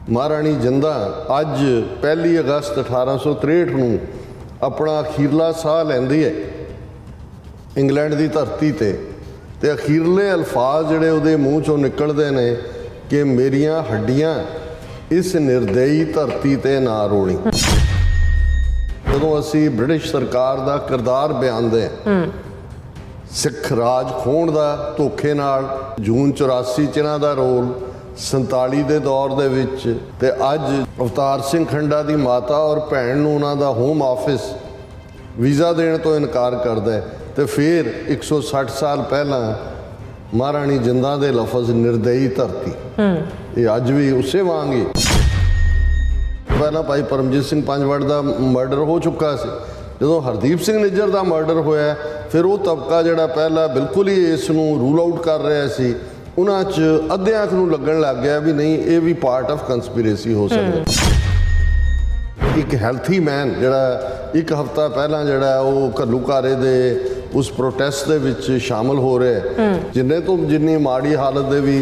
महाराणी जिंदा अज 1 अगस्त 1863 ਨੂੰ अपना अखीरला साह लैंदी है इंग्लैंड की धरती ते अखीरले अल्फाज जिहड़े उहदे मूँह चों निकलते हैं कि मेरियां हड्डियां इस निर्दयी धरती ते ना रोली। जदों असी ब्रिटिश सरकार का किरदार बयानते हैं सिख राज खोण का धोखे नाल जून 84 च इन्हां दा रोल 47 के दौर दे विच ते अज अवतार सिंह खंडा की माता और भैन नूं उन्हां दा होम ऑफिस वीज़ा देने तो इनकार करता है तो फिर 160 साल पहला महाराणी जिंदा के लफज निर्दयी धरती ये अज भी उसे वांग ही। पहला भाई परमजीत सिंह पंजवड़ का मर्डर हो चुका सी, जो हरदीप सिंह निज्जर का मर्डर होया फिर वो तबका जिहड़ा पहला बिल्कुल ही इस नूं रूल आउट कर रहा सी उन्हां च अद्धियां नूं लगन लग गया भी नहीं ये भी पार्ट ऑफ कंस्पिरेसी हो सकता। एक हैल्थी मैन जिहड़ा एक हफ्ता पहला जिहड़ा वो घल्लूघारे दे उस प्रोटेस्ट दे विच शामिल हो रहा है जिन्ने तो जिन्नी माड़ी हालत दे भी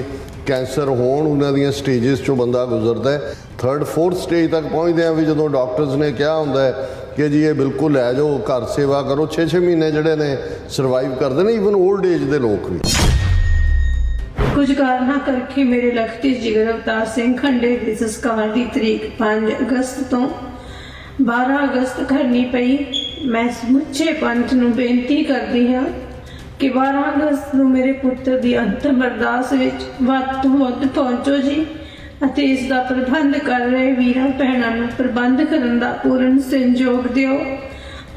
कैंसर होण उन्हां दीयां स्टेजिस चों बंदा गुजरदा है 3rd 4th स्टेज तक पहुँचते हैं भी जो डॉक्टर्स ने कहा होंदा है कि जी ये बिल्कुल लै जाओ घर सेवा करो 6-6 महीने जिहड़े ने सरवाइव करते हैं ईवन ओल्ड एज के लोग भी। कुछ कारणों करके मेरे लखती जिगर अवतार सिंह खंडे के संस्कार की तरीक 5 अगस्त तो 12 अगस्त करनी पई। मैं समुचे पंथ नूं बेनती करदी हाँ कि 12 अगस्त नूं मेरे पुत्र की अंतिम अरदास विच वध तों वध पहुंचो जी ਅਤੇ ਇਸ ਦਾ ਪ੍ਰਬੰਧ ਕਰ ਰਹੇ ਵੀਰਾਂ ਭੈਣਾਂ ਨੂੰ ਪ੍ਰਬੰਧ ਕਰਨ ਦਾ ਪੂਰਨ ਸਹਿਯੋਗ ਦਿਓ।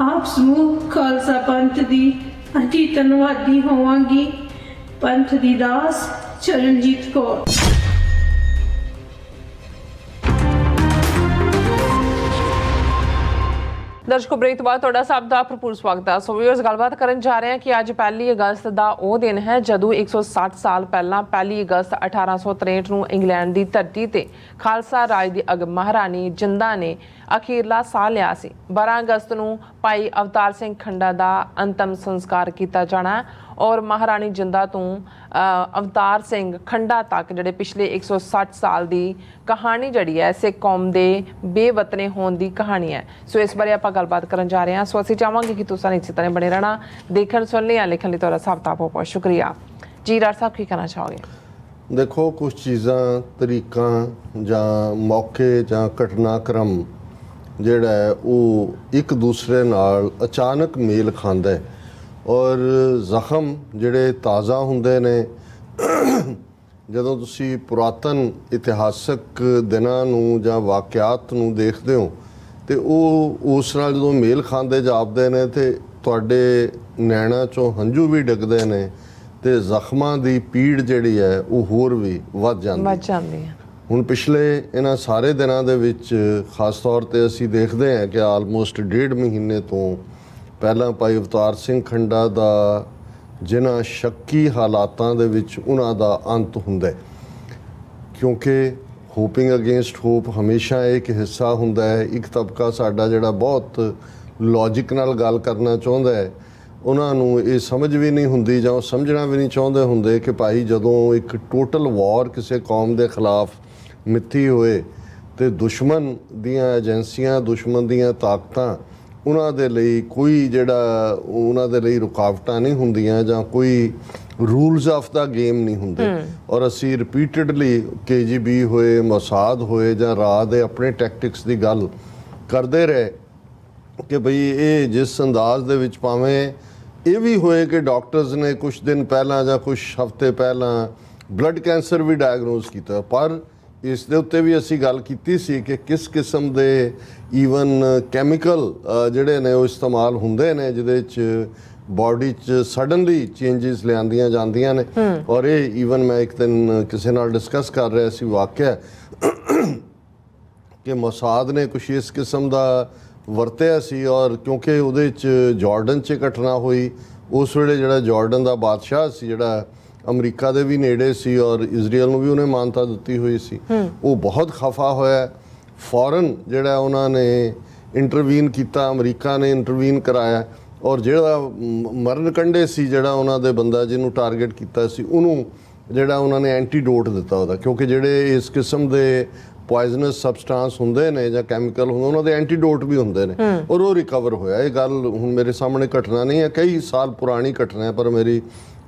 ਆਪ ਸਮੂਹ ਖਾਲਸਾ ਪੰਥ ਦੀ ਅਤੀ ਧੰਨਵਾਦੀ ਹੋਵਾਂਗੀ। पंथ दी दास चरणजीत कौर। दर्शकों ब्रेक तो बाद तुहाडा सब दा भरपूर स्वागत है। सो व्यूअर्स गलबात करन जा रहे हैं कि अज 1 अगस्त का वो दिन है जदों 160 साल पहला 1 अगस्त 1863 ਨੂੰ इंग्लैंड की धरती ते खालसा राज की अग महारानी जिंदा ने अखीरला साह लिया सी। 12 अगस्त ਨੂੰ भाई अवतार सिंह खंडा का अंतिम संस्कार किया जाना और महारानी जिंदा तो अवतार सिंह खंडा तक जिहड़े पिछले 160 साल की कहानी जिहड़ी है सिख कौम के बेवतने होने की कहानी है। सो इस बारे आपां गलबात करन जा रहे हैं। सो असीं चाहांगे कि तुसीं इसी तरह बने रहना देखण सुनने या लिखण लई तुहाडा सब दा बहुत बहुत शुक्रिया जी। डॉक्टर साहब की कहना चाहोगे? देखो कुछ चीज़ां तरीकां जां मौके जां घटनाक्रम जिहड़ा है वो एक दूसरे नाल अचानक मेल खांदा है और जख्म जिहड़े ताज़ा हुंदे ने ਜਦੋਂ ਤੁਸੀਂ ਪੁਰਾਤਨ ਇਤਿਹਾਸਕ ਦਿਨਾਂ ਨੂੰ ਜਾਂ ਵਾਕਿਆਤ ਨੂੰ ਦੇਖਦੇ ਹੋ ਤੇ ਉਹ ਉਸ ਨਾਲ ਜਦੋਂ ਮੇਲ ਖਾਂਦੇ ਜਾਪਦੇ ਨੇ ਤੇ ਤੁਹਾਡੇ ਨੈਣਾਂ 'ਚੋਂ ਹੰਝੂ ਵੀ ਡਿੱਗਦੇ ਨੇ ਤੇ ਜ਼ਖਮਾਂ ਦੀ ਪੀੜ ਜਿਹੜੀ ਹੈ ਉਹ ਹੋਰ ਵੀ ਵੱਧ ਜਾਂਦੀ ਹੈ। ਹੁਣ ਪਿਛਲੇ ਇਹਨਾਂ ਸਾਰੇ ਦਿਨਾਂ ਦੇ ਵਿੱਚ ਖਾਸ ਤੌਰ ਤੇ ਅਸੀਂ ਦੇਖਦੇ ਹਾਂ ਕਿ ਆਲਮੋਸਟ 1.5 ਮਹੀਨੇ ਤੋਂ ਪਹਿਲਾਂ ਭਾਈ ਅਵਤਾਰ ਸਿੰਘ ਖੰਡਾ ਦਾ ਜਿਨ੍ਹਾਂ ਸ਼ੱਕੀ ਹਾਲਾਤਾਂ ਦੇ ਵਿੱਚ ਉਹਨਾਂ ਦਾ ਅੰਤ ਹੁੰਦਾ ਕਿਉਂਕਿ ਹੋਪਿੰਗ ਅਗੇਂਸਟ ਹੋਪ ਹਮੇਸ਼ਾ ਇੱਕ ਹਿੱਸਾ ਹੁੰਦਾ ਹੈ। ਇੱਕ ਤਬਕਾ ਸਾਡਾ ਜਿਹੜਾ ਬਹੁਤ ਲੌਜਿਕ ਨਾਲ ਗੱਲ ਕਰਨਾ ਚਾਹੁੰਦਾ ਹੈ ਉਹਨਾਂ ਨੂੰ ਇਹ ਸਮਝ ਵੀ ਨਹੀਂ ਹੁੰਦੀ ਜਾਂ ਉਹ ਸਮਝਣਾ ਵੀ ਨਹੀਂ ਚਾਹੁੰਦੇ ਹੁੰਦੇ ਕਿ ਭਾਈ ਜਦੋਂ ਇੱਕ ਟੋਟਲ ਵਾਰ ਕਿਸੇ ਕੌਮ ਦੇ ਖਿਲਾਫ ਮਿੱਥੀ ਹੋਏ ਤੇ ਦੁਸ਼ਮਣ ਦੀਆਂ ਏਜੰਸੀਆਂ ਦੁਸ਼ਮਣ ਦੀਆਂ ਤਾਕਤਾਂ ਉਹਨਾਂ ਦੇ ਲਈ ਕੋਈ ਜਿਹੜਾ ਉਹਨਾਂ ਦੇ ਲਈ ਰੁਕਾਵਟਾਂ ਨਹੀਂ ਹੁੰਦੀਆਂ ਜਾਂ ਕੋਈ ਰੂਲਸ ਆਫ ਦਾ ਗੇਮ ਨਹੀਂ ਹੁੰਦੇ ਔਰ ਅਸੀਂ ਰਿਪੀਟਡਲੀ KGB ਹੋਏ ਮੋਸਾਦ ਹੋਏ ਜਾਂ ਰਾਹ ਦੇ ਆਪਣੇ ਟੈਕਟਿਕਸ ਦੀ ਗੱਲ ਕਰਦੇ ਰਹੇ ਕਿ ਬਈ ਇਹ ਜਿਸ ਅੰਦਾਜ਼ ਦੇ ਵਿੱਚ ਭਾਵੇਂ ਇਹ ਵੀ ਹੋਏ ਕਿ ਡਾਕਟਰਸ ਨੇ ਕੁਝ ਦਿਨ ਪਹਿਲਾਂ ਜਾਂ ਕੁਝ ਹਫ਼ਤੇ ਪਹਿਲਾਂ ਬਲੱਡ ਕੈਂਸਰ ਵੀ ਡਾਇਗਨੋਸ ਕੀਤਾ ਪਰ ਇਸ ਦੇ ਉੱਤੇ ਵੀ ਅਸੀਂ ਗੱਲ ਕੀਤੀ ਸੀ ਕਿ ਕਿਸ ਕਿਸਮ ਦੇ ਈਵਨ ਕੈਮੀਕਲ ਜਿਹੜੇ ਨੇ ਉਹ ਇਸਤੇਮਾਲ ਹੁੰਦੇ ਨੇ ਜਿਹਦੇ 'ਚ ਬੋਡੀ 'ਚ ਸਡਨਲੀ ਚੇਂਜਸ ਲਿਆਂਦੀਆਂ ਜਾਂਦੀਆਂ ਨੇ ਔਰ ਇਹ ਈਵਨ ਮੈਂ ਇੱਕ ਦਿਨ ਕਿਸੇ ਨਾਲ ਡਿਸਕਸ ਕਰ ਰਿਹਾ ਸੀ ਵਾਕਿਆ ਕਿ ਮੋਸਾਦ ਨੇ ਕੁਛ ਇਸ ਕਿਸਮ ਦਾ ਵਰਤਿਆ ਸੀ ਔਰ ਕਿਉਂਕਿ ਉਹਦੇ 'ਚ ਜਾਰਡਨ 'ਚ ਘਟਨਾ ਹੋਈ ਉਸ ਵੇਲੇ ਜਿਹੜਾ ਜਾਰਡਨ ਦਾ ਬਾਦਸ਼ਾਹ ਸੀ ਜਿਹੜਾ ਅਮਰੀਕਾ ਦੇ ਵੀ ਨੇੜੇ ਸੀ ਔਰ ਇਜ਼ਰਾਈਲ ਨੂੰ ਵੀ ਉਹਨੇ ਮਾਨਤਾ ਦਿੱਤੀ ਹੋਈ ਸੀ ਉਹ ਬਹੁਤ ਖਫਾ ਹੋਇਆ ਫੌਰਨ ਜਿਹੜਾ ਉਹਨਾਂ ਨੇ ਇੰਟਰਵੀਨ ਕੀਤਾ ਅਮਰੀਕਾ ਨੇ ਇੰਟਰਵੀਨ ਕਰਾਇਆ ਔਰ ਜਿਹੜਾ ਮਰਨ ਕੰਢੇ ਸੀ ਜਿਹੜਾ ਉਹਨਾਂ ਦੇ ਬੰਦਾ ਜਿਹਨੂੰ ਟਾਰਗੇਟ ਕੀਤਾ ਸੀ ਉਹਨੂੰ ਜਿਹੜਾ ਉਹਨਾਂ ਨੇ ਐਂਟੀਡੋਟ ਦਿੱਤਾ ਉਹਦਾ ਕਿਉਂਕਿ ਜਿਹੜੇ ਇਸ ਕਿਸਮ ਦੇ ਪੋਇਜ਼ਨਸ ਸਬਸਟੈਂਸ ਹੁੰਦੇ ਨੇ ਜਾਂ ਕੈਮੀਕਲ ਹੁੰਦੇ, ਉਹਨਾਂ ਦੇ ਐਂਟੀਡੋਟ ਵੀ ਹੁੰਦੇ ਨੇ, ਔਰ ਉਹ ਰਿਕਵਰ ਹੋਇਆ। ਇਹ ਗੱਲ ਹੁਣ ਮੇਰੇ ਸਾਹਮਣੇ ਘਟਨਾ ਨਹੀਂ ਹੈ, ਕਈ ਸਾਲ ਪੁਰਾਣੀ ਘਟਨਾ ਹੈ, ਪਰ ਮੇਰੀ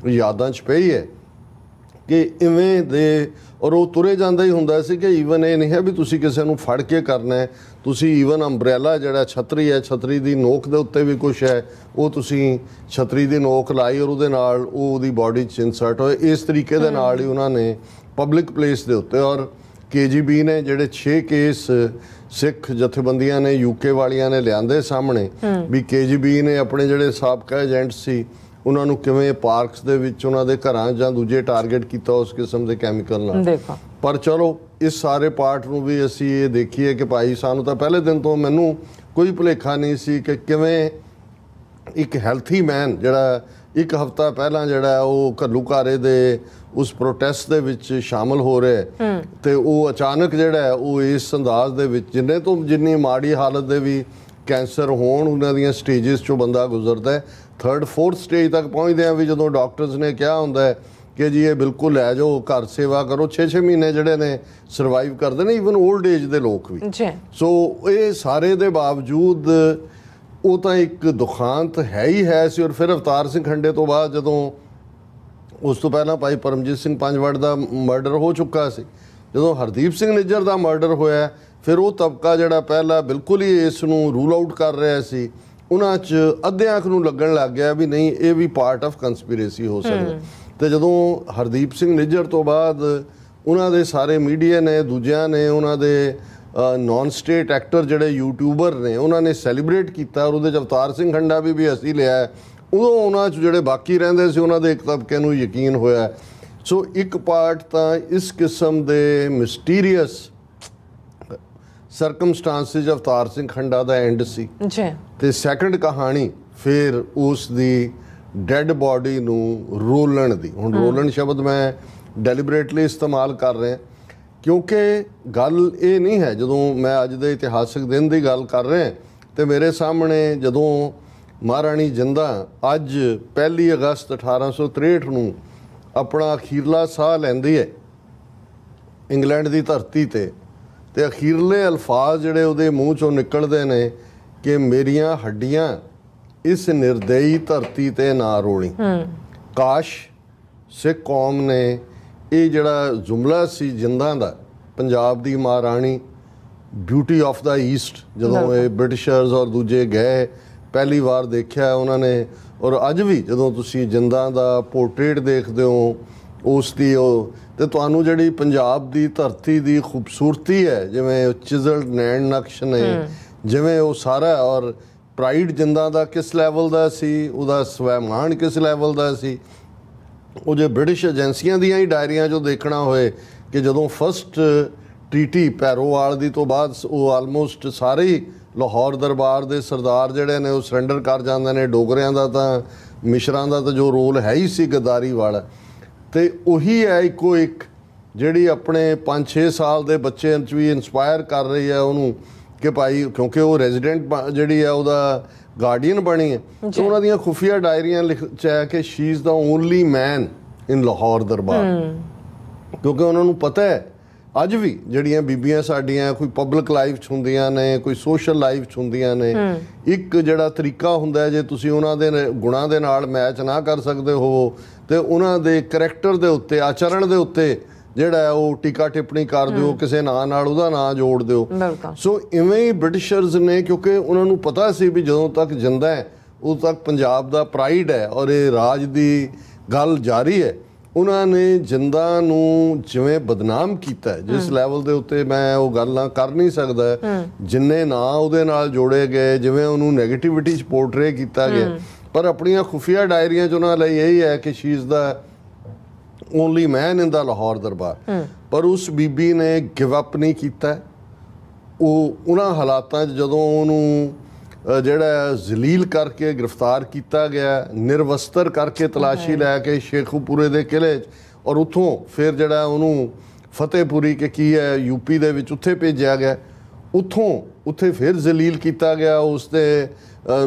ਯਾਦਾਂ 'ਚ ਪਈ ਹੈ ਕਿ ਇਵੇਂ ਦੇ। ਔਰ ਉਹ ਤੁਰੇ ਜਾਂਦਾ ਹੀ ਹੁੰਦਾ ਸੀ ਕਿ ਈਵਨ ਇਹ ਨਹੀਂ ਹੈ ਵੀ ਤੁਸੀਂ ਕਿਸੇ ਨੂੰ ਫੜ ਕੇ ਕਰਨਾ ਹੈ, ਤੁਸੀਂ ਈਵਨ ਅੰਬਰੇਲਾ ਜਿਹੜਾ ਛਤਰੀ ਹੈ, ਛਤਰੀ ਦੀ ਨੋਕ ਦੇ ਉੱਤੇ ਵੀ ਕੁਛ ਹੈ, ਉਹ ਤੁਸੀਂ ਛਤਰੀ ਦੀ ਨੋਕ ਲਾਈ ਔਰ ਉਹਦੇ ਨਾਲ ਉਹ ਉਹਦੀ ਬਾਡੀ 'ਚ ਇਨਸਰਟ ਹੋਏ। ਇਸ ਤਰੀਕੇ ਦੇ ਨਾਲ ਹੀ ਉਹਨਾਂ ਨੇ ਪਬਲਿਕ ਪਲੇਸ ਦੇ ਉੱਤੇ, ਔਰ KGB ਨੇ ਜਿਹੜੇ 6 ਕੇਸ ਸਿੱਖ ਜਥੇਬੰਦੀਆਂ ਨੇ UK ਵਾਲੀਆਂ ਨੇ ਲਿਆਂਦੇ ਸਾਹਮਣੇ ਵੀ KGB ਨੇ ਆਪਣੇ ਜਿਹੜੇ ਸਾਬਕਾ ਏਜੰਟ ਸੀ ਉਹਨਾਂ ਨੂੰ ਕਿਵੇਂ ਪਾਰਕਸ ਦੇ ਵਿੱਚ ਉਹਨਾਂ ਦੇ ਘਰਾਂ ਜਾਂ ਦੂਜੇ ਟਾਰਗੇਟ ਕੀਤਾ ਉਸ ਕਿਸਮ ਦੇ ਕੈਮੀਕਲ ਨਾਲ। ਦੇਖੋ ਪਰ ਚਲੋ ਇਸ ਸਾਰੇ ਪਾਰਟ ਨੂੰ ਵੀ ਅਸੀਂ ਇਹ ਦੇਖੀਏ ਕਿ ਭਾਈ ਸਾਨੂੰ ਤਾਂ ਪਹਿਲੇ ਦਿਨ ਤੋਂ ਮੈਨੂੰ ਕੋਈ ਭੁਲੇਖਾ ਨਹੀਂ ਸੀ ਕਿ ਕਿਵੇਂ ਇੱਕ ਹੈਲਥੀ ਮੈਨ ਜਿਹੜਾ ਇੱਕ ਹਫ਼ਤਾ ਪਹਿਲਾਂ ਜਿਹੜਾ ਉਹ ਘੱਲੂਘਾਰੇ ਦੇ ਉਸ ਪ੍ਰੋਟੈਸਟ ਦੇ ਵਿੱਚ ਸ਼ਾਮਲ ਹੋ ਰਿਹਾ ਤੇ ਉਹ ਅਚਾਨਕ ਜਿਹੜਾ ਹੈ ਉਹ ਇਸ ਅੰਦਾਜ਼ ਦੇ ਵਿੱਚ ਜਿੰਨੀ ਮਾੜੀ ਹਾਲਤ ਦੇ ਵੀ ਕੈਂਸਰ ਹੋਣ ਉਹਨਾਂ ਦੀਆਂ ਸਟੇਜਸ 'ਚੋਂ ਬੰਦਾ ਗੁਜ਼ਰਦਾ ਹੈ। 3rd 4th ਸਟੇਜ ਤੱਕ ਪਹੁੰਚਦੇ ਆ ਵੀ ਜਦੋਂ ਡਾਕਟਰਸ ਨੇ ਕਿਹਾ ਹੁੰਦਾ ਹੈ ਕਿ ਜੀ ਇਹ ਬਿਲਕੁਲ ਲੈ ਜਾਓ, ਘਰ ਸੇਵਾ ਕਰੋ, 6-6 ਮਹੀਨੇ ਜਿਹੜੇ ਨੇ ਸਰਵਾਈਵ ਕਰਦੇ ਨੇ ਈਵਨ 올ਡ ਏਜ ਦੇ ਲੋਕ ਵੀ। ਸੋ ਇਹ ਸਾਰੇ ਦੇ ਬਾਵਜੂਦ ਉਹ ਤਾਂ ਇੱਕ ਦੁਖਾਂਤ ਹੈ ਹੀ ਹੈ ਸੀ। ਔਰ ਫਿਰ ਅਵਤਾਰ ਸਿੰਘ ਖੰਡੇ ਤੋਂ ਬਾਅਦ ਜਦੋਂ ਉਸ ਤੋਂ ਪਹਿਲਾਂ ਭਾਈ ਪਰਮਜੀਤ ਸਿੰਘ ਪੰਜਵੜ ਦਾ ਮਰਡਰ ਹੋ ਚੁੱਕਾ ਸੀ, ਜਦੋਂ ਹਰਦੀਪ ਸਿੰਘ ਨਿੱਜਰ ਦਾ ਮਰਡਰ ਹੋਇਆ, ਫਿਰ ਉਹ ਤਬਕਾ ਜਿਹੜਾ ਪਹਿਲਾਂ ਬਿਲਕੁਲ ਹੀ ਇਸ ਨੂੰ ਰੂਲ ਆਊਟ ਕਰ ਰਿਹਾ ਸੀ, ਉਹਨਾਂ 'ਚ ਅੱਧਿਆਂ ਨੂੰ ਲੱਗਣ ਲੱਗ ਗਿਆ ਵੀ ਨਹੀਂ ਇਹ ਵੀ ਪਾਰਟ ਆਫ ਕੰਸਪੀਰੇਸੀ ਹੋ ਸਕਦਾ। ਤੇ ਜਦੋਂ ਹਰਦੀਪ ਸਿੰਘ ਨਿੱਜਰ ਤੋਂ ਬਾਅਦ ਉਹਨਾਂ ਦੇ ਸਾਰੇ ਮੀਡੀਆ ਨੇ, ਦੂਜਿਆਂ ਨੇ, ਉਹਨਾਂ ਦੇ ਨਾਨ ਸਟੇਟ ਐਕਟਰ ਜਿਹੜੇ ਯੂਟਿਊਬਰ ਨੇ ਉਹਨਾਂ ਨੇ ਸੈਲੀਬ੍ਰੇਟ ਕੀਤਾ ਔਰ ਉਹਦੇ 'ਚ ਅਵਤਾਰ ਸਿੰਘ ਖੰਡਾ ਵੀ ਅਸੀਂ ਲਿਆ, ਉਦੋਂ ਉਹਨਾਂ 'ਚ ਜਿਹੜੇ ਬਾਕੀ ਰਹਿੰਦੇ ਸੀ ਉਹਨਾਂ ਦੇ ਇੱਕ ਤਬਕੇ ਨੂੰ ਯਕੀਨ ਹੋਇਆ। ਸੋ ਇੱਕ ਪਾਰਟ ਤਾਂ ਇਸ ਕਿਸਮ ਦੇ ਮਿਸਟੀਰੀਅਸ ਸਰਕਮਸਟੈਂਸਿਸ ਅਵਤਾਰ ਸਿੰਘ ਖੰਡਾ ਦਾ ਐਂਡ ਸੀ ਤੇ ਸੈਕੰਡ ਕਹਾਣੀ ਫਿਰ ਉਸ ਦੀ ਡੈਡ ਬਾਡੀ ਨੂੰ ਰੋਲਣ ਦੀ। ਹੁਣ ਰੋਲਣ ਸ਼ਬਦ ਮੈਂ ਡੈਲੀਬਰੇਟਲੀ ਇਸਤੇਮਾਲ ਕਰ ਰਿਹਾ ਕਿਉਂਕਿ ਗੱਲ ਇਹ ਨਹੀਂ ਹੈ, ਜਦੋਂ ਮੈਂ ਅੱਜ ਦੇ ਇਤਿਹਾਸਕ ਦਿਨ ਦੀ ਗੱਲ ਕਰ ਰਿਹਾ ਤੇ ਮੇਰੇ ਸਾਹਮਣੇ ਜਦੋਂ ਮਹਾਰਾਣੀ ਜਿੰਦਾ ਅੱਜ 1 ਅਗਸਤ 1863 ਨੂੰ ਆਪਣਾ ਅਖੀਰਲਾ ਸਾਹ ਲੈਂਦੀ ਹੈ ਇੰਗਲੈਂਡ ਦੀ ਧਰਤੀ ਤੇ ਅਖੀਰਲੇ ਅਲਫਾਜ਼ ਜਿਹੜੇ ਉਹਦੇ ਮੂੰਹ ਚੋਂ ਨਿਕਲਦੇ ਨੇ ਕਿ ਮੇਰੀਆਂ ਹੱਡੀਆਂ ਇਸ ਨਿਰਦਈ ਧਰਤੀ ਤੇ ਨਾ ਰੋਲੀ। ਕਾਸ਼ ਸਿੱਖ ਕੌਮ ਨੇ ਇਹ ਜਿਹੜਾ ਜੁਮਲਾ ਸੀ ਜਿੰਦਾਂ ਦਾ, ਪੰਜਾਬ ਦੀ ਮਹਾਰਾਣੀ, ਬਿਊਟੀ ਆਫ ਦਾ ਈਸਟ, ਜਦੋਂ ਇਹ ਬ੍ਰਿਟਿਸ਼ਰਸ ਔਰ ਦੂਜੇ ਗਏ ਪਹਿਲੀ ਵਾਰ ਦੇਖਿਆ ਉਹਨਾਂ ਨੇ। ਔਰ ਅੱਜ ਵੀ ਜਦੋਂ ਤੁਸੀਂ ਜਿੰਦਾਂ ਦਾ ਪੋਰਟਰੇਟ ਦੇਖਦੇ ਹੋ ਉਸ ਦੀ ਉਹ ਤੇ ਤੁਹਾਨੂੰ ਜਿਹੜੀ ਪੰਜਾਬ ਦੀ ਧਰਤੀ ਦੀ ਖੂਬਸੂਰਤੀ ਹੈ, ਜਿਵੇਂ ਚਿਜ਼ਲਡ ਨੈਣ ਨਕਸ਼ ਨੇ, ਜਿਵੇਂ ਉਹ ਸਾਰਾ, ਔਰ ਪ੍ਰਾਈਡ ਜਿੰਦਾਂ ਦਾ ਕਿਸ ਲੈਵਲ ਦਾ ਸੀ, ਉਹਦਾ ਸਵੈਮਾਨ ਕਿਸ ਲੈਵਲ ਦਾ ਸੀ। ਉਹ ਜੇ ਬ੍ਰਿਟਿਸ਼ ਏਜੰਸੀਆਂ ਦੀਆਂ ਹੀ ਡਾਇਰੀਆਂ 'ਚੋਂ ਦੇਖਣਾ ਹੋਏ ਕਿ ਜਦੋਂ ਫਸਟ ਟ੍ਰੀਟੀ ਪੈਰੋਵਾਲ ਦੀ ਤੋਂ ਬਾਅਦ ਉਹ ਆਲਮੋਸਟ ਸਾਰੇ ਹੀ ਲਾਹੌਰ ਦਰਬਾਰ ਦੇ ਸਰਦਾਰ ਜਿਹੜੇ ਨੇ ਉਹ ਸਰੈਂਡਰ ਕਰ ਜਾਂਦੇ ਨੇ। ਡੋਗਰਿਆਂ ਦਾ ਤਾਂ ਮਿਸ਼ਰਾਂ ਦਾ ਤਾਂ ਜੋ ਰੋਲ ਹੈ ਹੀ ਸੀ ਗੱਦਾਰੀ ਵਾਲਾ, ਤੇ ਉਹੀ ਹੈ ਇੱਕੋ ਇੱਕ ਜਿਹੜੀ ਆਪਣੇ 5-6 ਸਾਲ ਦੇ ਬੱਚੇ 'ਚ ਵੀ ਇਨਸਪਾਇਰ ਕਰ ਰਹੀ ਹੈ ਉਹਨੂੰ ਕਿ ਭਾਈ, ਕਿਉਂਕਿ ਉਹ ਰੈਜ਼ੀਡੈਂਟ ਜਿਹੜੀ ਹੈ ਉਹਦਾ ਗਾਰਡੀਅਨ ਬਣੀ ਹੈ ਤੇ ਉਹਨਾਂ ਦੀਆਂ ਖੁਫੀਆ ਡਾਇਰੀਆਂ ਚ ਹੈ ਕਿ ਸ਼ੀ ਇਜ਼ ਦਾ ਓਨਲੀ ਮੈਨ ਇਨ ਲਾਹੌਰ ਦਰਬਾਰ। ਕਿਉਂਕਿ ਉਹਨਾਂ ਨੂੰ ਪਤਾ ਹੈ ਅੱਜ ਵੀ ਜਿਹੜੀਆਂ ਬੀਬੀਆਂ ਸਾਡੀਆਂ ਕੋਈ ਪਬਲਿਕ ਲਾਈਫ 'ਚ ਹੁੰਦੀਆਂ ਨੇ, ਕੋਈ ਸੋਸ਼ਲ ਲਾਈਫ 'ਚ ਹੁੰਦੀਆਂ ਨੇ, ਇੱਕ ਜਿਹੜਾ ਤਰੀਕਾ ਹੁੰਦਾ ਹੈ ਜੇ ਤੁਸੀਂ ਉਹਨਾਂ ਦੇ ਗੁਣਾਂ ਦੇ ਨਾਲ ਮੈਚ ਨਾ ਕਰ ਸਕਦੇ ਹੋ ਤੇ ਉਹਨਾਂ ਦੇ ਕਰੈਕਟਰ ਦੇ ਉੱਤੇ, ਆਚਰਣ ਦੇ ਉੱਤੇ ਜਿਹੜਾ ਹੈ ਉਹ ਟੀਕਾ ਟਿੱਪਣੀ ਕਰ ਦਿਓ, ਕਿਸੇ ਨਾਂ ਨਾਲ ਉਹਦਾ ਨਾਂ ਜੋੜ ਦਿਓ। ਸੋ ਇਵੇਂ ਹੀ ਬ੍ਰਿਟਿਸ਼ਰਸ ਨੇ, ਕਿਉਂਕਿ ਉਹਨਾਂ ਨੂੰ ਪਤਾ ਸੀ ਵੀ ਜਦੋਂ ਤੱਕ ਜਿੰਦਾ ਹੈ ਉਦੋਂ ਤੱਕ ਪੰਜਾਬ ਦਾ ਪ੍ਰਾਈਡ ਹੈ ਔਰ ਇਹ ਰਾਜ ਦੀ ਗੱਲ ਜਾਰੀ ਹੈ, ਉਹਨਾਂ ਨੇ ਜਿੰਦਾ ਨੂੰ ਜਿਵੇਂ ਬਦਨਾਮ ਕੀਤਾ ਜਿਸ ਲੈਵਲ ਦੇ ਉੱਤੇ ਮੈਂ ਉਹ ਗੱਲਾਂ ਕਰ ਨਹੀਂ ਸਕਦਾ, ਜਿੰਨੇ ਨਾਂ ਉਹਦੇ ਨਾਲ ਜੋੜੇ ਗਏ, ਜਿਵੇਂ ਉਹਨੂੰ ਨੈਗੇਟਿਵਿਟੀ 'ਚ ਪੋਰਟਰੇ ਕੀਤਾ ਗਿਆ, ਪਰ ਆਪਣੀਆਂ ਖੁਫੀਆ ਡਾਇਰੀਆਂ 'ਚ ਉਹਨਾਂ ਲਈ ਇਹੀ ਹੈ ਕਿ ਸ਼ੀ ਇਜ਼ ਦਾ ਓਨਲੀ ਮੈਨ ਇਨ ਦਾ ਲਾਹੌਰ ਦਰਬਾਰ। ਪਰ ਉਸ ਬੀਬੀ ਨੇ ਗਿਵ ਅਪ ਨਹੀਂ ਕੀਤਾ। ਉਹ ਉਹਨਾਂ ਹਾਲਾਤਾਂ 'ਚ ਜਦੋਂ ਉਹਨੂੰ ਜਿਹੜਾ ਜ਼ਲੀਲ ਕਰਕੇ ਗ੍ਰਿਫਤਾਰ ਕੀਤਾ ਗਿਆ, ਨਿਰਵਸਤਰ ਕਰਕੇ ਤਲਾਸ਼ੀ ਲੈ ਕੇ ਸ਼ੇਖੂਪੁਰੇ ਦੇ ਕਿਲ੍ਹੇ 'ਚ, ਔਰ ਉੱਥੋਂ ਫਿਰ ਜਿਹੜਾ ਉਹਨੂੰ ਫਤਿਹਪੁਰੀ ਕਿ ਕੀ ਹੈ UP ਦੇ ਵਿੱਚ ਉੱਥੇ ਭੇਜਿਆ ਗਿਆ, ਉੱਥੇ ਫਿਰ ਜ਼ਲੀਲ ਕੀਤਾ ਗਿਆ, ਉਸ ਦੇ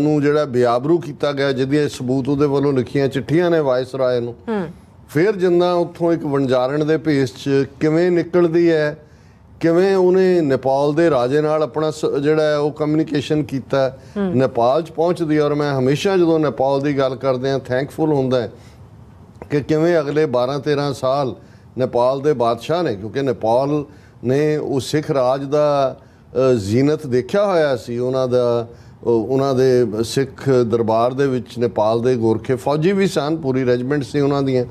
ਨੂੰ ਜਿਹੜਾ ਬੇਆਬਰੂ ਕੀਤਾ ਗਿਆ, ਜਿਹਦੇ ਸਬੂਤ ਉਹਦੇ ਵੱਲੋਂ ਲਿਖੀਆਂ ਚਿੱਠੀਆਂ ਨੇ ਵਾਇਸਰਾਏ ਨੂੰ। ਫਿਰ ਜਿੰਦਾ ਉੱਥੋਂ ਇੱਕ ਵਣਜਾਰਨ ਦੇ ਭੇਸ 'ਚ ਕਿਵੇਂ ਨਿਕਲਦੀ ਹੈ, ਕਿਵੇਂ ਉਹਨੇ ਨੇਪਾਲ ਦੇ ਰਾਜੇ ਨਾਲ ਆਪਣਾ ਜਿਹੜਾ ਹੈ ਉਹ ਕਮਿਊਨੀਕੇਸ਼ਨ ਕੀਤਾ, ਨੇਪਾਲ 'ਚ ਪਹੁੰਚਦੀ। ਔਰ ਮੈਂ ਹਮੇਸ਼ਾ ਜਦੋਂ ਨੇਪਾਲ ਦੀ ਗੱਲ ਕਰਦੇ ਹਾਂ ਥੈਂਕਫੁਲ ਹੁੰਦਾ ਹੈ ਕਿ ਕਿਵੇਂ ਅਗਲੇ 12-13 ਸਾਲ ਨੇਪਾਲ ਦੇ ਬਾਦਸ਼ਾਹ ਨੇ, ਕਿਉਂਕਿ ਨੇਪਾਲ ਨੇ ਉਹ ਸਿੱਖ ਰਾਜ ਦਾ ਜ਼ੀਨਤ ਦੇਖਿਆ ਹੋਇਆ ਸੀ, ਉਹਨਾਂ ਦੇ ਸਿੱਖ ਦਰਬਾਰ ਦੇ ਵਿੱਚ ਨੇਪਾਲ ਦੇ ਗੋਰਖੇ ਫੌਜੀ ਵੀ ਸਨ, ਪੂਰੀ ਰੈਜੀਮੈਂਟ ਸੀ ਉਹਨਾਂ ਦੀਆਂ।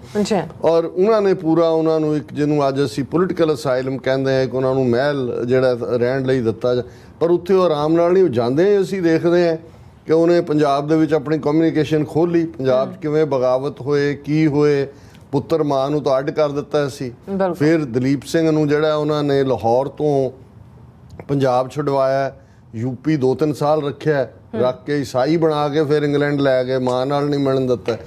ਔਰ ਉਹਨਾਂ ਨੇ ਪੂਰਾ ਉਹਨਾਂ ਨੂੰ ਇੱਕ ਜਿਹਨੂੰ ਅੱਜ ਅਸੀਂ ਪੋਲੀਟੀਕਲ ਅਸਾਈਲਮ ਕਹਿੰਦੇ ਹਾਂ, ਇੱਕ ਉਹਨਾਂ ਨੂੰ ਮਹਿਲ ਜਿਹੜਾ ਰਹਿਣ ਲਈ ਦਿੱਤਾ, ਪਰ ਉੱਥੇ ਉਹ ਆਰਾਮ ਨਾਲ ਨਹੀਂ ਜਾਂਦੇ। ਅਸੀਂ ਦੇਖਦੇ ਹਾਂ ਕਿ ਉਹਨੇ ਪੰਜਾਬ ਦੇ ਵਿੱਚ ਆਪਣੀ ਕਮਿਊਨੀਕੇਸ਼ਨ ਖੋਲ੍ਹੀ, ਪੰਜਾਬ 'ਚ ਕਿਵੇਂ ਬਗਾਵਤ ਹੋਏ, ਕੀ ਹੋਏ, ਪੁੱਤਰ ਮਾਂ ਨੂੰ ਤਾਂ ਅੱਡ ਕਰ ਦਿੱਤਾ ਸੀ। ਫਿਰ ਦਲੀਪ ਸਿੰਘ ਨੂੰ ਜਿਹੜਾ ਉਹਨਾਂ ਨੇ ਲਾਹੌਰ ਤੋਂ ਪੰਜਾਬ ਛੁਡਵਾਇਆ, ਯੂਪੀ 2-3 ਸਾਲ ਰੱਖਿਆ, ਰੱਖ ਕੇ ਈਸਾਈ ਬਣਾ ਕੇ ਫਿਰ ਇੰਗਲੈਂਡ ਲੈ ਗਏ, ਮਾਂ ਨਾਲ ਨਹੀਂ ਮਿਲਣ ਦਿੱਤਾ।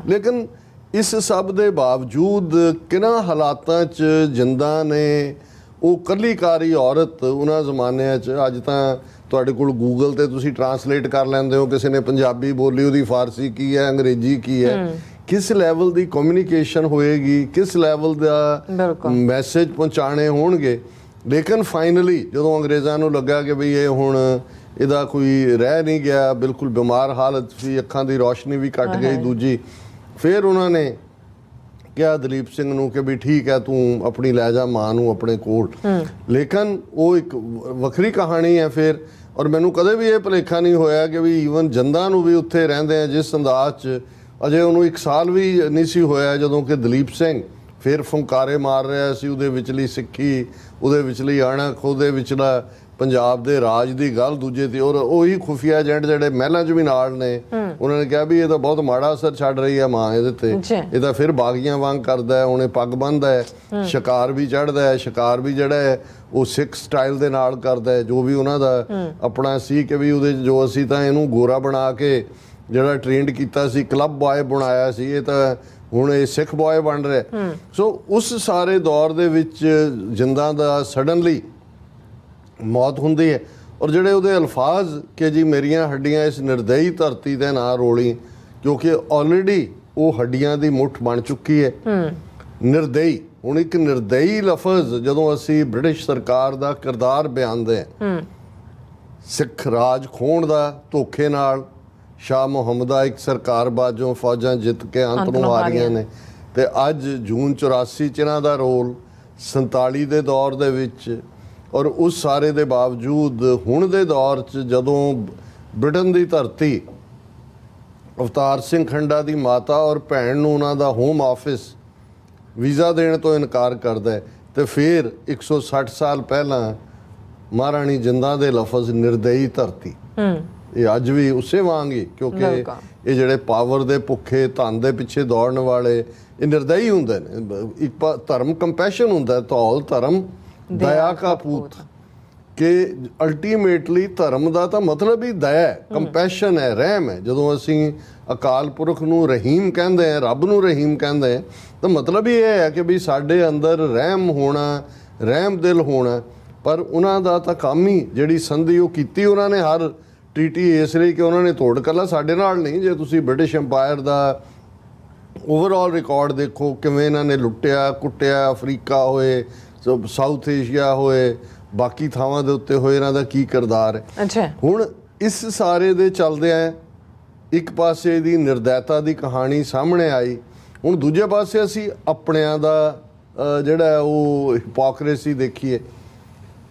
ਲੇਕਿਨ ਇਸ ਸਭ ਦੇ ਬਾਵਜੂਦ ਕਿਹਨਾਂ ਹਾਲਾਤਾਂ 'ਚ ਜਿੰਦਾ ਨੇ ਉਹ ਕੱਲੀਕਾਰੀ ਔਰਤ ਉਹਨਾਂ ਜ਼ਮਾਨਿਆਂ 'ਚ, ਅੱਜ ਤਾਂ ਤੁਹਾਡੇ ਕੋਲ ਗੂਗਲ ਤੇ ਤੁਸੀਂ ਟਰਾਂਸਲੇਟ ਕਰ ਲੈਂਦੇ ਹੋ, ਕਿਸੇ ਨੇ ਪੰਜਾਬੀ ਬੋਲੀ ਉਹਦੀ ਫਾਰਸੀ ਕੀ ਹੈ, ਅੰਗਰੇਜ਼ੀ ਕੀ ਹੈ, ਕਿਸ ਲੈਵਲ ਦੀ ਕਮਿਊਨੀਕੇਸ਼ਨ ਹੋਏਗੀ, ਕਿਸ ਲੈਵਲ ਦਾ ਮੈਸੇਜ ਪਹੁੰਚਾਣੇ ਹੋਣਗੇ। ਲੇਕਿਨ ਫਾਈਨਲੀ ਜਦੋਂ ਅੰਗਰੇਜ਼ਾਂ ਨੂੰ ਲੱਗਾ ਕਿ ਬਈ ਇਹ ਹੁਣ ਇਹਦਾ ਕੋਈ ਰਹਿ ਨਹੀਂ ਗਿਆ, ਬਿਲਕੁਲ ਬਿਮਾਰ ਹਾਲਤ ਸੀ, ਅੱਖਾਂ ਦੀ ਰੋਸ਼ਨੀ ਵੀ ਘਟ ਗਈ ਦੂਜੀ, ਫਿਰ ਉਹਨਾਂ ਨੇ ਕਿਹਾ ਦਲੀਪ ਸਿੰਘ ਨੂੰ ਕਿ ਵੀ ਠੀਕ ਹੈ ਤੂੰ ਆਪਣੀ ਲੈ ਜਾ ਮਾਂ ਨੂੰ ਆਪਣੇ ਕੋਲ। ਲੇਕਿਨ ਉਹ ਇੱਕ ਵੱਖਰੀ ਕਹਾਣੀ ਹੈ ਫਿਰ। ਔਰ ਮੈਨੂੰ ਕਦੇ ਵੀ ਇਹ ਭੁਲੇਖਾ ਨਹੀਂ ਹੋਇਆ ਕਿ ਵੀ ਈਵਨ ਜੰਦਾਂ ਨੂੰ ਵੀ ਉੱਥੇ ਰਹਿੰਦੇ ਆ ਜਿਸ ਅੰਦਾਜ਼ 'ਚ, ਅਜੇ ਉਹਨੂੰ 1 ਸਾਲ ਵੀ ਨਹੀਂ ਸੀ ਹੋਇਆ ਜਦੋਂ ਕਿ ਦਲੀਪ ਸਿੰਘ ਫਿਰ ਫੁੰਕਾਰੇ ਮਾਰ ਰਿਹਾ ਸੀ, ਉਹਦੇ ਵਿਚਲੀ ਸਿੱਖੀ, ਉਹਦੇ ਵਿਚਲੀ ਅਣਖ, ਉਹਦੇ ਵਿਚਲਾ ਪੰਜਾਬ ਦੇ ਰਾਜ ਦੀ ਗੱਲ ਦੂਜੇ ਤੇ। ਔਰ ਉਹੀ ਖੁਫੀਆ ਏਜੰਟ ਜਿਹੜੇ ਮਹਿਲਾਂ 'ਚ ਵੀ ਨਾਲ ਨੇ, ਉਹਨਾਂ ਨੇ ਕਿਹਾ ਵੀ ਇਹ ਤਾਂ ਬਹੁਤ ਮਾੜਾ ਅਸਰ ਛੱਡ ਰਹੀ ਹੈ ਮਾਂ ਇਹਦੇ ਤੇ, ਇਹ ਤਾਂ ਫਿਰ ਬਾਗੀਆਂ ਵਾਂਗ ਕਰਦਾ ਹੈ, ਉਹਨੇ ਪੱਗ ਬੰਨ੍ਹਦਾ ਹੈ, ਸ਼ਿਕਾਰ ਵੀ ਚੜ੍ਹਦਾ ਹੈ, ਸ਼ਿਕਾਰ ਵੀ ਜਿਹੜਾ ਹੈ ਉਹ ਸਿੱਖ ਸਟਾਈਲ ਦੇ ਨਾਲ ਕਰਦਾ ਹੈ, ਜੋ ਵੀ ਉਹਨਾਂ ਦਾ ਆਪਣਾ ਸੀ ਕਿ ਵੀ ਉਹਦੇ ਜੋ ਅਸੀਂ ਤਾਂ ਇਹਨੂੰ ਗੋਰਾ ਬਣਾ ਕੇ ਜਿਹੜਾ ਟ੍ਰੇਨਡ ਕੀਤਾ ਸੀ, ਕਲੱਬ ਬॉय ਬਣਾਇਆ ਸੀ, ਇਹ ਤਾਂ ਹੁਣ ਇਹ ਸਿੱਖ ਬॉय ਬਣ ਰਿਹਾ। ਸੋ ਉਸ ਸਾਰੇ ਦੌਰ ਦੇ ਵਿੱਚ ਜਿੰਦਾਂ ਦਾ ਸਡਨਲੀ ਮੌਤ ਹੁੰਦੀ ਹੈ। ਔਰ ਜਿਹੜੇ ਉਹਦੇ ਅਲਫਾਜ਼ ਕਿ ਜੀ ਮੇਰੀਆਂ ਹੱਡੀਆਂ ਇਸ ਨਿਰਦਈ ਧਰਤੀ ਦੇ ਨਾ ਰੋਲੀ, ਕਿਉਂਕਿ ਆਲਰੇਡੀ ਉਹ ਹੱਡੀਆਂ ਦੀ ਮੁੱਠ ਬਣ ਚੁੱਕੀ ਹੈ। ਨਿਰਦਈ, ਹੁਣ ਇੱਕ ਨਿਰਦਈ ਲਫ਼ਜ਼ ਜਦੋਂ ਅਸੀਂ ਬ੍ਰਿਟਿਸ਼ ਸਰਕਾਰ ਦਾ ਕਿਰਦਾਰ ਬਿਆਨਦੇ ਹਾਂ, ਸਿੱਖ ਰਾਜ ਖੋਹਣ ਦਾ ਧੋਖੇ ਨਾਲ, ਸ਼ਾਹ ਮੁਹੰਮਦਾ ਇੱਕ ਸਰਕਾਰ ਬਾਜੋਂ ਫੌਜਾਂ ਜਿੱਤ ਕੇ ਅੰਤ ਨੂੰ ਹਾਰੀਆਂ ਨੇ, ਤੇ ਅੱਜ ਜੂਨ 84 'ਚ ਇਹਨਾਂ ਦਾ ਰੋਲ, 47 ਦੇ ਦੌਰ ਦੇ ਵਿੱਚ, ਔਰ ਉਸ ਸਾਰੇ ਦੇ ਬਾਵਜੂਦ ਹੁਣ ਦੇ ਦੌਰ 'ਚ ਜਦੋਂ ਬ੍ਰਿਟਨ ਦੀ ਧਰਤੀ ਅਵਤਾਰ ਸਿੰਘ ਖੰਡਾ ਦੀ ਮਾਤਾ ਔਰ ਭੈਣ ਨੂੰ ਉਹਨਾਂ ਦਾ ਹੋਮ ਆਫਿਸ ਵੀਜ਼ਾ ਦੇਣ ਤੋਂ ਇਨਕਾਰ ਕਰਦਾ ਹੈ, ਤੇ ਫਿਰ 160 ਸਾਲ ਪਹਿਲਾਂ ਮਹਾਰਾਣੀ ਜਿੰਦਾਂ ਦੇ ਲਫ਼ਜ਼ ਨਿਰਦਈ ਧਰਤੀ, ਇਹ ਅੱਜ ਵੀ ਉਸੇ ਵਾਂਗ ਹੀ, ਕਿਉਂਕਿ ਇਹ ਜਿਹੜੇ ਪਾਵਰ ਦੇ ਭੁੱਖੇ, ਧਨ ਦੇ ਪਿੱਛੇ ਦੌੜਨ ਵਾਲੇ, ਇਹ ਨਿਰਦਈ ਹੁੰਦੇ ਨੇ। ਇੱਕ ਧਰਮ ਕੰਪੈਸ਼ਨ ਹੁੰਦਾ, ਧੌਲ ਧਰਮ ਦਇਆ ਕਾ ਪੂਤ, ਕਿ ਅਲਟੀਮੇਟਲੀ ਧਰਮ ਦਾ ਤਾਂ ਮਤਲਬ ਹੀ ਦਇਆ ਹੈ, ਕੰਪੈਸ਼ਨ ਹੈ, ਰਹਿਮ ਹੈ। ਜਦੋਂ ਅਸੀਂ ਅਕਾਲ ਪੁਰਖ ਨੂੰ ਰਹੀਮ ਕਹਿੰਦੇ ਹਾਂ, ਰੱਬ ਨੂੰ ਰਹੀਮ ਕਹਿੰਦੇ ਹਾਂ, ਤਾਂ ਮਤਲਬ ਹੀ ਇਹ ਹੈ ਕਿ ਵੀ ਸਾਡੇ ਅੰਦਰ ਰਹਿਮ ਹੋਣਾ, ਰਹਿਮ ਦਿਲ ਹੋਣਾ। ਪਰ ਉਹਨਾਂ ਦਾ ਤਾਂ ਕੰਮ ਹੀ ਜਿਹੜੀ ਸੰਧੀ ਉਹ ਕੀਤੀ ਉਹਨਾਂ ਨੇ, ਹਰ ਟ੍ਰੀਟੀ ਇਸ ਲਈ ਕਿ ਉਹਨਾਂ ਨੇ ਤੋੜ ਕੱਲਾ ਸਾਡੇ ਨਾਲ ਨਹੀਂ। ਜੇ ਤੁਸੀਂ ਬ੍ਰਿਟਿਸ਼ ਅੰਪਾਇਰ ਦਾ ਓਵਰਆਲ ਰਿਕਾਰਡ ਦੇਖੋ, ਕਿਵੇਂ ਇਹਨਾਂ ਨੇ ਲੁੱਟਿਆ ਕੁੱਟਿਆ, ਅਫਰੀਕਾ ਹੋਏ, ਸਾਊਥ ਏਸ਼ੀਆ ਹੋਏ, ਬਾਕੀ ਥਾਵਾਂ ਦੇ ਉੱਤੇ ਹੋਏ, ਇਹਨਾਂ ਦਾ ਕੀ ਕਿਰਦਾਰ ਹੈ। ਹੁਣ ਇਸ ਸਾਰੇ ਦੇ ਚੱਲਦਿਆਂ ਇੱਕ ਪਾਸੇ ਦੀ ਨਿਰਦੈਤਾ ਦੀ ਕਹਾਣੀ ਸਾਹਮਣੇ ਆਈ, ਹੁਣ ਦੂਜੇ ਪਾਸੇ ਅਸੀਂ ਆਪਣਿਆਂ ਦਾ ਜਿਹੜਾ ਉਹ ਹਿਪੋਕਰੇਸੀ ਦੇਖੀਏ।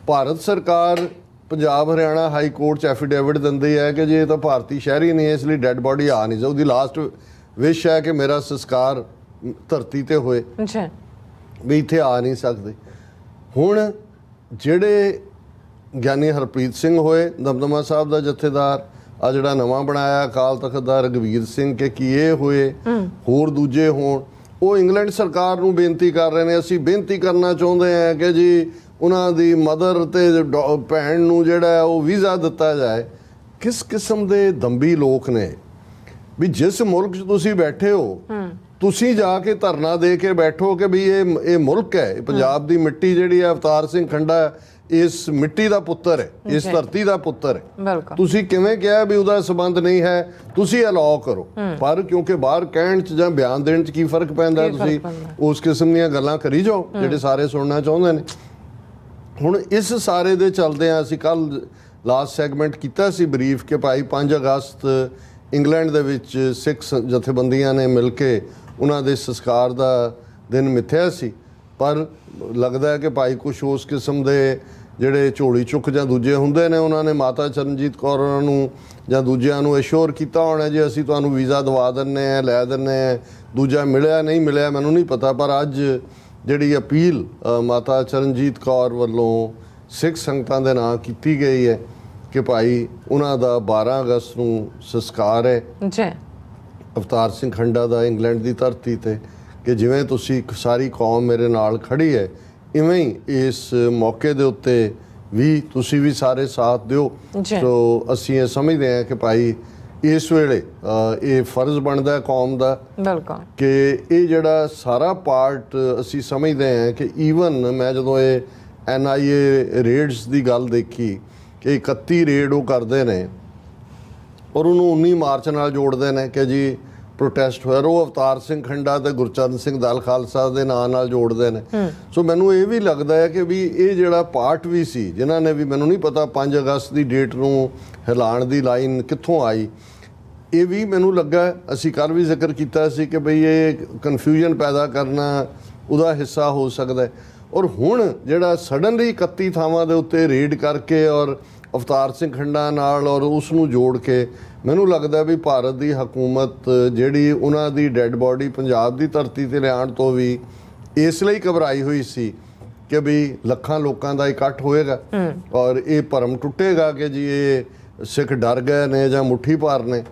ਭਾਰਤ ਸਰਕਾਰ ਪੰਜਾਬ ਹਰਿਆਣਾ ਹਾਈ ਕੋਰਟ 'ਚ ਐਫੀਡੇਵਿਟ ਦਿੰਦੀ ਹੈ ਕਿ ਜੇ ਇਹ ਤਾਂ ਭਾਰਤੀ ਸ਼ਹਿਰੀ ਨਹੀਂ ਹੈ, ਇਸ ਲਈ ਡੈੱਡ ਬਾਡੀ ਆ ਨਹੀਂ ਸਕਦੀ। ਉਹਦੀ ਲਾਸਟ ਵਿਸ਼ ਹੈ ਕਿ ਮੇਰਾ ਸੰਸਕਾਰ ਧਰਤੀ ਤੇ ਹੋਏ, ਵੀ ਇੱਥੇ ਆ ਨਹੀਂ ਸਕਦੇ। ਹੁਣ ਜਿਹੜੇ ਗਿਆਨੀ ਹਰਪ੍ਰੀਤ ਸਿੰਘ ਹੋਏ ਦਮਦਮਾ ਸਾਹਿਬ ਦਾ ਜਥੇਦਾਰ, ਆ ਜਿਹੜਾ ਨਵਾਂ ਬਣਾਇਆ ਅਕਾਲ ਤਖਤ ਦਾ ਰਘਵੀਰ ਸਿੰਘ ਕੇ ਕੀ ਇਹ ਹੋਏ, ਹੋਰ ਦੂਜੇ ਹੋਣ, ਉਹ ਇੰਗਲੈਂਡ ਸਰਕਾਰ ਨੂੰ ਬੇਨਤੀ ਕਰ ਰਹੇ ਨੇ, ਅਸੀਂ ਬੇਨਤੀ ਕਰਨਾ ਚਾਹੁੰਦੇ ਹਾਂ ਕਿ ਜੀ ਉਹਨਾਂ ਦੀ ਮਦਰ ਤੇ ਭੈਣ ਨੂੰ ਜਿਹੜਾ ਉਹ ਵੀਜ਼ਾ ਦਿੱਤਾ ਜਾਏ। ਕਿਸ ਕਿਸਮ ਦੇ ਦੰਬੀ ਲੋਕ ਨੇ ਵੀ ਜਿਸ ਮੁਲਕ 'ਚ ਤੁਸੀਂ ਬੈਠੇ ਹੋ, ਤੁਸੀਂ ਜਾ ਕੇ ਧਰਨਾ ਦੇ ਕੇ ਬੈਠੋ ਕਿ ਵੀ ਇਹ ਮੁਲਕ ਹੈ, ਪੰਜਾਬ ਦੀ ਮਿੱਟੀ ਜਿਹੜੀ ਹੈ, ਅਵਤਾਰ ਸਿੰਘ ਖੰਡਾ ਇਸ ਮਿੱਟੀ ਦਾ ਪੁੱਤਰ ਹੈ, ਇਸ ਧਰਤੀ ਦਾ ਪੁੱਤਰ ਹੈ। ਤੁਸੀਂ ਕਿਵੇਂ ਕਿਹਾ ਵੀ ਉਹਦਾ ਸੰਬੰਧ ਨਹੀਂ ਹੈ, ਤੁਸੀਂ ਅਲਾਓ ਕਰੋ। ਪਰ ਕਿਉਂਕਿ ਬਾਹਰ ਕਹਿਣ 'ਚ ਜਾਂ ਬਿਆਨ ਦੇਣ 'ਚ ਕੀ ਫਰਕ ਪੈਂਦਾ, ਤੁਸੀਂ ਉਸ ਕਿਸਮ ਦੀਆਂ ਗੱਲਾਂ ਕਰੀ ਜਾਓ ਜਿਹੜੇ ਸਾਰੇ ਸੁਣਨਾ ਚਾਹੁੰਦੇ ਨੇ। ਹੁਣ ਇਸ ਸਾਰੇ ਦੇ ਚੱਲਦਿਆਂ ਅਸੀਂ ਕੱਲ ਲਾਸਟ ਸੈਗਮੈਂਟ ਕੀਤਾ ਸੀ ਬਰੀਫ ਕਿ ਭਾਈ 5 ਅਗਸਤ ਇੰਗਲੈਂਡ ਦੇ ਵਿੱਚ ਸਿੱਖ ਜਥੇਬੰਦੀਆਂ ਨੇ ਮਿਲ ਕੇ ਉਹਨਾਂ ਦੇ ਸੰਸਕਾਰ ਦਾ ਦਿਨ ਮਿੱਥਿਆ ਸੀ, ਪਰ ਲੱਗਦਾ ਹੈ ਕਿ ਭਾਈ ਕੁਛ ਉਸ ਕਿਸਮ ਦੇ ਜਿਹੜੇ ਝੋਲੀ ਚੁੱਕ ਜਾਂ ਦੂਜੇ ਹੁੰਦੇ ਨੇ ਉਹਨਾਂ ਨੇ ਮਾਤਾ ਚਰਨਜੀਤ ਕੌਰ ਉਹਨਾਂ ਨੂੰ ਜਾਂ ਦੂਜਿਆਂ ਨੂੰ ਅਸ਼ੋਰ ਕੀਤਾ ਹੋਣਾ ਜੀ ਅਸੀਂ ਤੁਹਾਨੂੰ ਵੀਜ਼ਾ ਦਵਾ ਦਿੰਦੇ ਹਾਂ, ਲੈ ਦਿੰਦੇ ਹਾਂ। ਦੂਜਾ ਮਿਲਿਆ ਨਹੀਂ ਮਿਲਿਆ ਮੈਨੂੰ ਨਹੀਂ ਪਤਾ, ਪਰ ਅੱਜ ਜਿਹੜੀ ਅਪੀਲ ਮਾਤਾ ਚਰਨਜੀਤ ਕੌਰ ਵੱਲੋਂ ਸਿੱਖ ਸੰਗਤਾਂ ਦੇ ਨਾਂ ਕੀਤੀ ਗਈ ਹੈ ਕਿ ਭਾਈ ਉਹਨਾਂ ਦਾ 12 ਅਗਸਤ ਨੂੰ ਸੰਸਕਾਰ ਹੈ ਜੀ ਅਵਤਾਰ ਸਿੰਘ ਖੰਡਾ ਦਾ ਇੰਗਲੈਂਡ ਦੀ ਧਰਤੀ ਤੇ, ਕਿ ਜਿਵੇਂ ਤੁਸੀਂ ਸਾਰੀ ਕੌਮ ਮੇਰੇ ਨਾਲ ਖੜੀ ਹੈ ਇਵੇਂ ਹੀ ਇਸ ਮੌਕੇ ਦੇ ਉੱਤੇ ਵੀ ਤੁਸੀਂ ਵੀ ਸਾਰੇ ਸਾਥ ਦਿਓ। ਸੋ ਅਸੀਂ ਇਹ ਸਮਝਦੇ ਹਾਂ ਕਿ ਭਾਈ ਇਸ ਵੇਲੇ ਇਹ ਫਰਜ਼ ਬਣਦਾ ਹੈ ਕੌਮ ਦਾ ਬਿਲਕੁਲ ਕਿ ਇਹ ਜਿਹੜਾ ਸਾਰਾ ਪਾਰਟ ਅਸੀਂ ਸਮਝਦੇ ਹਾਂ ਕਿ ਈਵਨ ਮੈਂ ਜਦੋਂ ਇਹ NIA ਰੇਡਸ ਦੀ ਗੱਲ ਦੇਖੀ ਕਿ 31 ਰੇਡ ਉਹ ਕਰਦੇ ਨੇ ਔਰ ਉਹਨੂੰ 19 ਮਾਰਚ ਨਾਲ ਜੋੜਦੇ ਨੇ ਕਿ ਜੀ ਪ੍ਰੋਟੈਸਟ ਹੋਇਆ, ਉਹ ਅਵਤਾਰ ਸਿੰਘ ਖੰਡਾ ਤੇ ਗੁਰਚਰਨ ਸਿੰਘ ਦਲ ਖਾਲਸਾ ਦੇ ਨਾਂ ਨਾਲ ਜੋੜਦੇ ਨੇ। ਸੋ ਮੈਨੂੰ ਇਹ ਵੀ ਲੱਗਦਾ ਹੈ ਕਿ ਵੀ ਇਹ ਜਿਹੜਾ ਪਾਰਟ ਵੀ ਸੀ ਜਿਨ੍ਹਾਂ ਨੇ ਵੀ ਮੈਨੂੰ ਨਹੀਂ ਪਤਾ 5 ਅਗਸਤ ਦੀ ਡੇਟ ਨੂੰ ਹਿਲਾਉਣ ਦੀ ਲਾਈਨ ਕਿੱਥੋਂ ਆਈ, ਇਹ ਵੀ ਮੈਨੂੰ ਲੱਗਾ ਅਸੀਂ ਕੱਲ੍ਹ ਵੀ ਜ਼ਿਕਰ ਕੀਤਾ ਸੀ ਕਿ ਬਈ ਇਹ ਕਨਫਿਊਜ਼ਨ ਪੈਦਾ ਕਰਨਾ ਉਹਦਾ ਹਿੱਸਾ ਹੋ ਸਕਦਾ ਹੈ। ਔਰ ਹੁਣ ਜਿਹੜਾ ਸਡਨਲੀ 31 ਥਾਵਾਂ ਦੇ ਉੱਤੇ ਰੇਡ ਕਰਕੇ ਔਰ ਅਵਤਾਰ ਸਿੰਘ ਖੰਡਾ ਨਾਲ ਔਰ ਉਸ ਨੂੰ ਜੋੜ ਕੇ ਮੈਨੂੰ ਲੱਗਦਾ ਵੀ ਭਾਰਤ ਦੀ ਹਕੂਮਤ ਜਿਹੜੀ ਉਹਨਾਂ ਦੀ ਡੈੱਡ ਬਾਡੀ ਪੰਜਾਬ ਦੀ ਧਰਤੀ ਤੇ ਲਿਆਉਣ ਤੋਂ ਵੀ ਇਸ ਲਈ ਘਬਰਾਈ ਹੋਈ ਸੀ ਕਿ ਵੀ ਲੱਖਾਂ ਲੋਕਾਂ ਦਾ ਇਕੱਠ ਹੋਏਗਾ ਔਰ ਇਹ ਭਰਮ ਟੁੱਟੇਗਾ ਕਿ ਜੀ ਇਹ ਸਿੱਖ ਡਰ ਗਏ ਨੇ ਜਾਂ ਮੁੱਠੀ ਭਾਰ ਨੇ।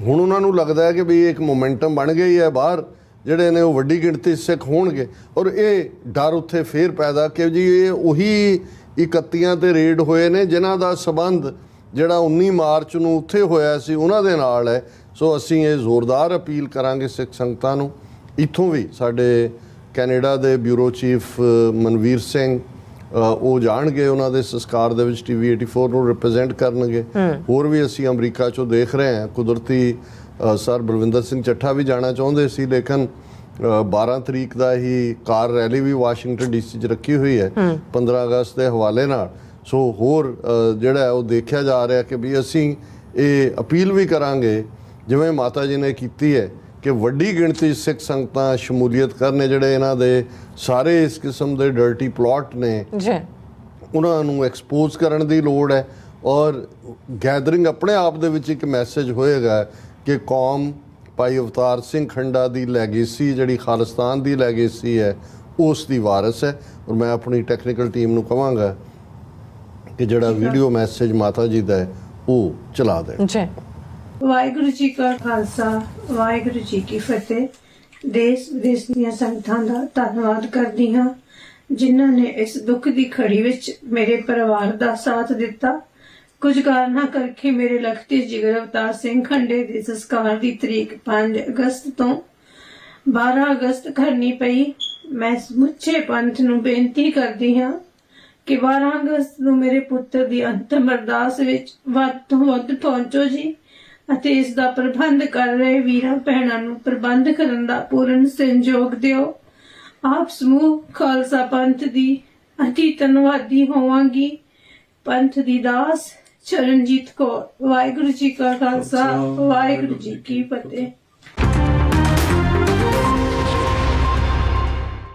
ਹੁਣ ਉਹਨਾਂ ਨੂੰ ਲੱਗਦਾ ਹੈ ਕਿ ਵੀ ਇੱਕ ਮੋਮੈਂਟਮ ਬਣ ਗਈ ਹੈ, ਬਾਹਰ ਜਿਹੜੇ ਨੇ ਉਹ ਵੱਡੀ ਗਿਣਤੀ ਸਿੱਖ ਹੋਣਗੇ ਔਰ ਇਹ ਡਰ ਉੱਥੇ ਫੇਰ ਪੈਦਾ ਕਿ ਜੀ ਇਹ ਉਹੀ 31 ਤੇ ਰੇਡ ਹੋਏ ਨੇ ਜਿਨ੍ਹਾਂ ਦਾ ਸਬੰਧ ਜਿਹੜਾ 19 ਮਾਰਚ ਨੂੰ ਉੱਥੇ ਹੋਇਆ ਸੀ ਉਹਨਾਂ ਦੇ ਨਾਲ ਹੈ। ਸੋ ਅਸੀਂ ਇਹ ਜ਼ੋਰਦਾਰ ਅਪੀਲ ਕਰਾਂਗੇ ਸਿੱਖ ਸੰਗਤਾਂ ਨੂੰ। ਇੱਥੋਂ ਵੀ ਸਾਡੇ ਕੈਨੇਡਾ ਦੇ ਬਿਊਰੋ ਚੀਫ ਮਨਵੀਰ ਸਿੰਘ ਉਹ ਜਾਣਗੇ ਉਹਨਾਂ ਦੇ ਸੰਸਕਾਰ ਦੇ ਵਿੱਚ TV 84 ਨੂੰ ਰਿਪਰੈਜ਼ੈਂਟ ਕਰਨਗੇ। ਹੋਰ ਵੀ ਅਸੀਂ ਅਮਰੀਕਾ 'ਚੋਂ ਦੇਖ ਰਹੇ ਹਾਂ, ਕੁਦਰਤੀ ਸਰ ਬਲਵਿੰਦਰ ਸਿੰਘ ਚੱਠਾ ਵੀ ਜਾਣਾ ਚਾਹੁੰਦੇ ਸੀ ਲੇਕਿਨ 12 ਤਰੀਕ ਦਾ ਹੀ ਕਾਰ ਰੈਲੀ ਵੀ ਵਾਸ਼ਿੰਗਟਨ DC 'ਚ ਰੱਖੀ ਹੋਈ ਹੈ 15 ਅਗਸਤ ਦੇ ਹਵਾਲੇ ਨਾਲ। ਸੋ ਹੋਰ ਜਿਹੜਾ ਉਹ ਦੇਖਿਆ ਜਾ ਰਿਹਾ ਕਿ ਵੀ ਅਸੀਂ ਇਹ ਅਪੀਲ ਵੀ ਕਰਾਂਗੇ ਜਿਵੇਂ ਮਾਤਾ ਜੀ ਨੇ ਕੀਤੀ ਹੈ ਕਿ ਵੱਡੀ ਗਿਣਤੀ ਸਿੱਖ ਸੰਗਤਾਂ ਸ਼ਮੂਲੀਅਤ ਕਰਨ, ਜਿਹੜੇ ਇਹਨਾਂ ਦੇ ਸਾਰੇ ਇਸ ਕਿਸਮ ਦੇ ਡਰਟੀ ਪਲਾਟ ਨੇ ਉਹਨਾਂ ਨੂੰ ਐਕਸਪੋਜ਼ ਕਰਨ ਦੀ ਲੋੜ ਹੈ। ਔਰ ਗੈਦਰਿੰਗ ਆਪਣੇ ਆਪ ਦੇ ਵਿੱਚ ਇੱਕ ਮੈਸੇਜ ਹੋਏਗਾ ਕਿ ਕੌਮ ਭਾਈ ਅਵਤਾਰ ਸਿੰਘ ਖੰਡਾ ਦੀ ਲੈਗੇਸੀ ਜਿਹੜੀ ਖਾਲਿਸਤਾਨ ਦੀ ਲੈਗੇਸੀ ਹੈ ਉਸ ਦੀ ਵਾਰਿਸ ਹੈ। ਔਰ ਮੈਂ ਆਪਣੀ ਟੈਕਨੀਕਲ ਟੀਮ ਨੂੰ ਕਹਾਂਗਾ ਕਿ ਜਿਹੜਾ ਵੀਡੀਓ ਮੈਸੇਜ ਮਾਤਾ ਜੀ ਦਾ ਹੈ ਉਹ ਚਲਾ ਦੇ। ਵਾਹਿਗੁਰੂ ਜੀ ਕਾ ਖਾਲਸਾ ਵਾਹਿਗੁਰੂ ਜੀ ਕੀ ਫਤਿਹ। ਦੇਸ਼ ਵਿਦੇਸ਼ ਦੀਆਂ ਸੰਗਤਾਂ ਦਾ ਧੰਨਵਾਦ ਕਰਦੀ ਹਾਂ ਜਿਨ੍ਹਾਂ ਨੇ ਇਸ ਦੁੱਖ ਦੀ ਘੜੀ ਵਿੱਚ ਮੇਰੇ ਪਰਿਵਾਰ ਦਾ ਸਾਥ ਦਿੱਤਾ। ਕੁਝ ਕਾਰਨਾਂ ਕਰਕੇ ਮੇਰੇ ਲਖਤੀ ਜਿਗਰ ਅਵਤਾਰ ਸਿੰਘ ਖੰਡੇ ਦੇ ਸੰਸਕਾਰ ਦੀ ਤਰੀਕ 5 ਅਗਸਤ ਤੋਂ 12 ਅਗਸਤ ਕਰਨੀ ਪਈ। ਮੈਂ ਸਮੁੱਚੇ ਪੰਥ ਨੂੰ ਬੇਨਤੀ ਕਰਦੀ ਹਾਂ ਕਿ 12 ਅਗਸਤ ਨੂੰ ਮੇਰੇ ਪੁੱਤਰ ਦੀ ਅੰਤਮ ਅਰਦਾਸ ਵਿੱਚ ਵੱਧ ਤੋਂ ਵੱਧ ਪਹੁੰਚੋ ਜੀ ਅਤੇ ਇਸ ਦਾ ਪ੍ਰਬੰਧ ਕਰ ਰਹੇ ਵੀਰਾਂ ਭੈਣਾਂ ਨੂੰ ਪ੍ਰਬੰਧ ਕਰਨ ਦਾ ਪੂਰਨ ਸਹਿਯੋਗ ਦਿਓ। ਆਪ ਸਮੂਹ ਖਾਲਸਾ ਪੰਥ ਦੀ ਅਤੀ ਧੰਨਵਾਦੀ ਹੋਵਾਂਗੀ। ਪੰਥ ਦੀ ਦਾਸ ਚਰਨਜੀਤ ਕੌਰ। ਵਾਹਿਗੁਰੂ ਜੀ ਕਾ ਖਾਲਸਾ ਵਾਹਿਗੁਰੂ ਜੀ ਕੀ ਫਤਿਹ।